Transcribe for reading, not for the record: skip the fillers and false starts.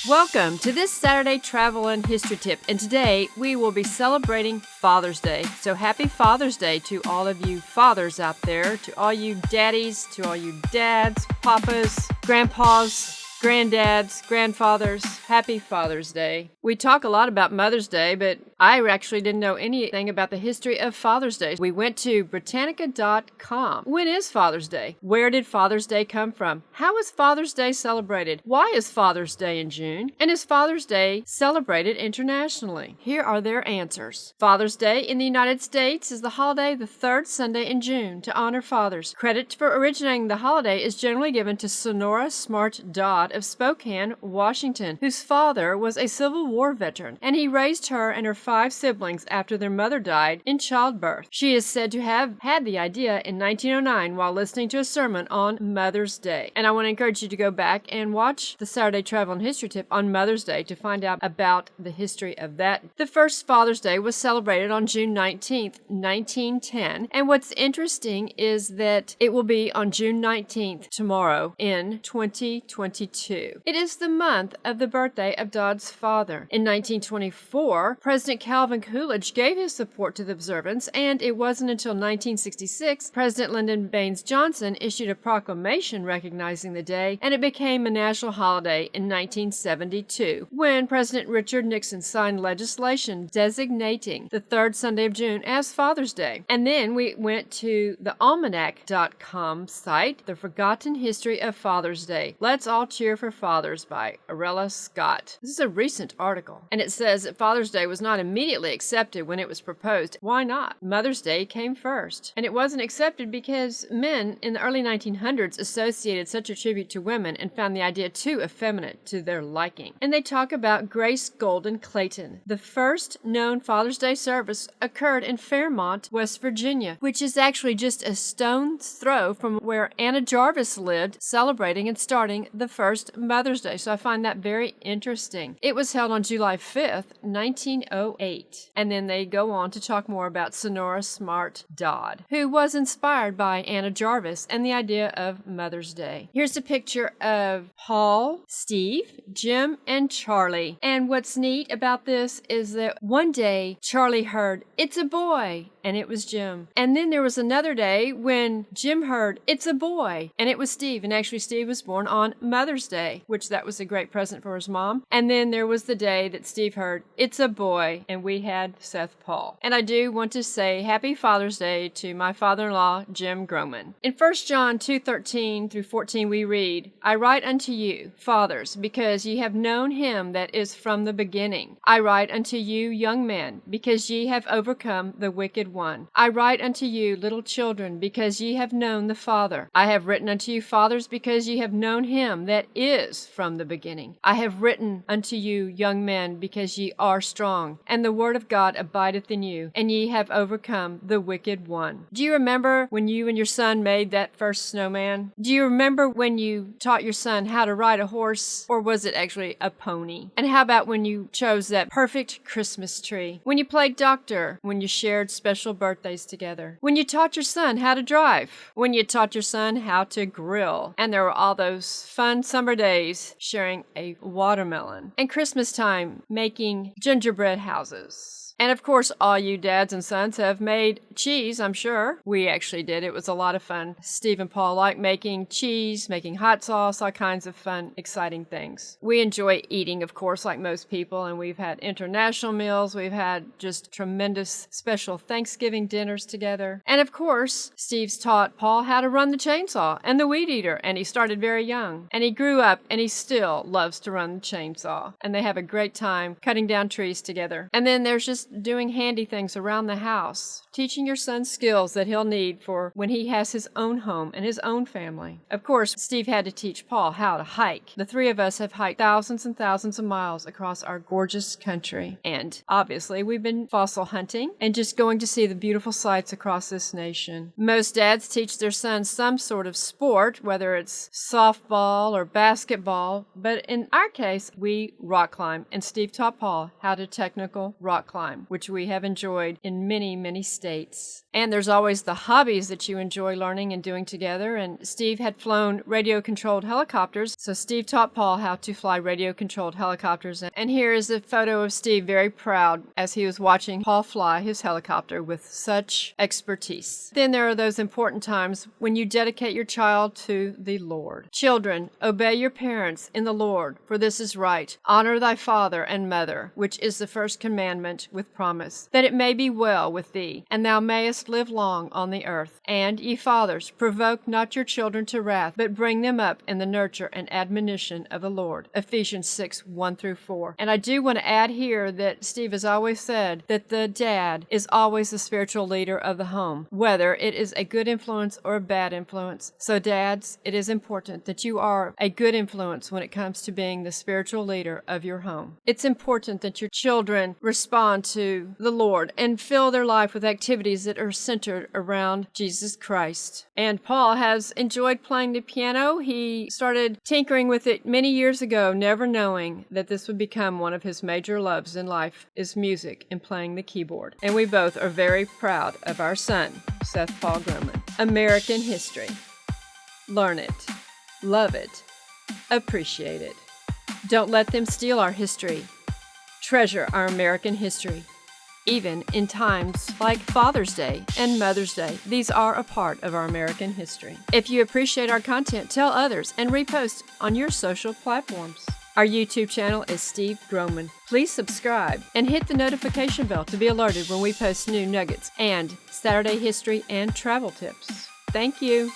Welcome to this Saturday Travel and History Tip, and today we will be celebrating Father's Day. So happy Father's Day to all of you fathers out there, to all you daddies, to all you dads, papas, grandpas, granddads, grandfathers. Happy Father's Day. We talk a lot about Mother's Day, but I actually didn't know anything about the history of Father's Day. We went to Britannica.com. When is Father's Day? Where did Father's Day come from? How is Father's Day celebrated? Why is Father's Day in June? And is Father's Day celebrated internationally? Here are their answers. Father's Day in the United States is the holiday the third Sunday in June to honor fathers. Credit for originating the holiday is generally given to Sonora Smart Dodd of Spokane, Washington, whose father was a Civil War veteran, and he raised her and her 5 siblings after their mother died in childbirth. She is said to have had the idea in 1909 while listening to a sermon on Mother's Day. And I want to encourage you to go back and watch the Saturday Travel and History Tip on Mother's Day to find out about the history of that. The first Father's Day was celebrated on June 19th, 1910, and what's interesting is that it will be on June 19th tomorrow in 2022. It is the month of the birthday of Dodd's father. In 1924, President Calvin Coolidge gave his support to the observance, and it wasn't until 1966 President Lyndon Baines Johnson issued a proclamation recognizing the day, and it became a national holiday in 1972 when President Richard Nixon signed legislation designating the third Sunday of June as Father's Day. And then we went to the Almanac.com site, The Forgotten History of Father's Day. Let's All Cheer for Fathers by Arella Scott. This is a recent article, and it says that Father's Day was not immediately accepted when it was proposed. Why not? Mother's Day came first, and it wasn't accepted because men in the early 1900s associated such a tribute to women and found the idea too effeminate to their liking. And they talk about Grace Golden Clayton. The first known Father's Day service occurred in Fairmont, West Virginia, which is actually just a stone's throw from where Anna Jarvis lived, celebrating and starting the first Mother's Day. So I find that very interesting. It was held on July 5th, 1908. And then they go on to talk more about Sonora Smart Dodd, who was inspired by Anna Jarvis and the idea of Mother's Day. Here's a picture of Paul, Steve, Jim, and Charlie. And what's neat about this is that one day Charlie heard, "It's a boy," and it was Jim. And then there was another day when Jim heard, "It's a boy," and it was Steve. And actually Steve was born on Mother's Day, which that was a great present for his mom. And then there was the day that Steve heard, "It's a boy," and we had Seth Paul. And I do want to say happy Father's Day to my father-in-law, Jim Groman. In 1 John 2:13 through 14 we read, "I write unto you, fathers, because ye have known him that is from the beginning. I write unto you, young men, because ye have overcome the wicked one. I write unto you, little children, because ye have known the Father. I have written unto you, fathers, because ye have known him that is from the beginning. I have written unto you, young men, because ye are strong, and the word of God abideth in you, and ye have overcome the wicked one." Do you remember when you and your son made that first snowman? Do you remember when you taught your son how to ride a horse, or was it actually a pony? And how about when you chose that perfect Christmas tree? When you played doctor? When you shared special birthdays together? When you taught your son how to drive? When you taught your son how to grill? And there were all those fun summer days sharing a watermelon, and Christmas time making gingerbread houses. And of course, all you dads and sons have made cheese, I'm sure. We actually did. It was a lot of fun. Steve and Paul like making cheese, making hot sauce, all kinds of fun, exciting things. We enjoy eating, of course, like most people, and we've had international meals. We've had just tremendous special Thanksgiving dinners together. And of course, Steve's taught Paul how to run the chainsaw and the weed eater, and he started very young. And he grew up, and he still loves to run the chainsaw. And they have a great time cutting down trees together. And then there's just doing handy things around the house, teaching your son skills that he'll need for when he has his own home and his own family. Of course, Steve had to teach Paul how to hike. The three of us have hiked thousands and thousands of miles across our gorgeous country. And obviously, we've been fossil hunting and just going to see the beautiful sights across this nation. Most dads teach their sons some sort of sport, whether it's softball or basketball, but in our case, we rock climb, and Steve taught Paul how to technical rock climb, which we have enjoyed in many, many states. And there's always the hobbies that you enjoy learning and doing together. And Steve had flown radio-controlled helicopters, so Steve taught Paul how to fly radio-controlled helicopters. And here is a photo of Steve very proud as he was watching Paul fly his helicopter with such expertise. Then there are those important times when you dedicate your child to the Lord. Children, obey your parents in the Lord, for this is right. Honor thy father and mother, which is the first commandment with promise, that it may be well with thee, and thou mayest live long on the earth. And, ye fathers, provoke not your children to wrath, but bring them up in the nurture and admonition of the Lord. Ephesians 6:1-4. And I do want to add here that Steve has always said that the dad is always the spiritual leader of the home, whether it is a good influence or a bad influence. So dads, it is important that you are a good influence when it comes to being the spiritual leader of your home. It's important that your children respond to the Lord and fill their life with activities that are centered around Jesus Christ. And Paul has enjoyed playing the piano. He started tinkering with it many years ago, never knowing that this would become one of his major loves in life is music and playing the keyboard. And we both are very proud of our son, Seth Paul Groman. American history. Learn it. Love it. Appreciate it. Don't let them steal our history. Treasure our American history. Even in times like Father's Day and Mother's Day, these are a part of our American history. If you appreciate our content, tell others and repost on your social platforms. Our YouTube channel is Steve Groman. Please subscribe and hit the notification bell to be alerted when we post new nuggets and Saturday history and travel tips. Thank you.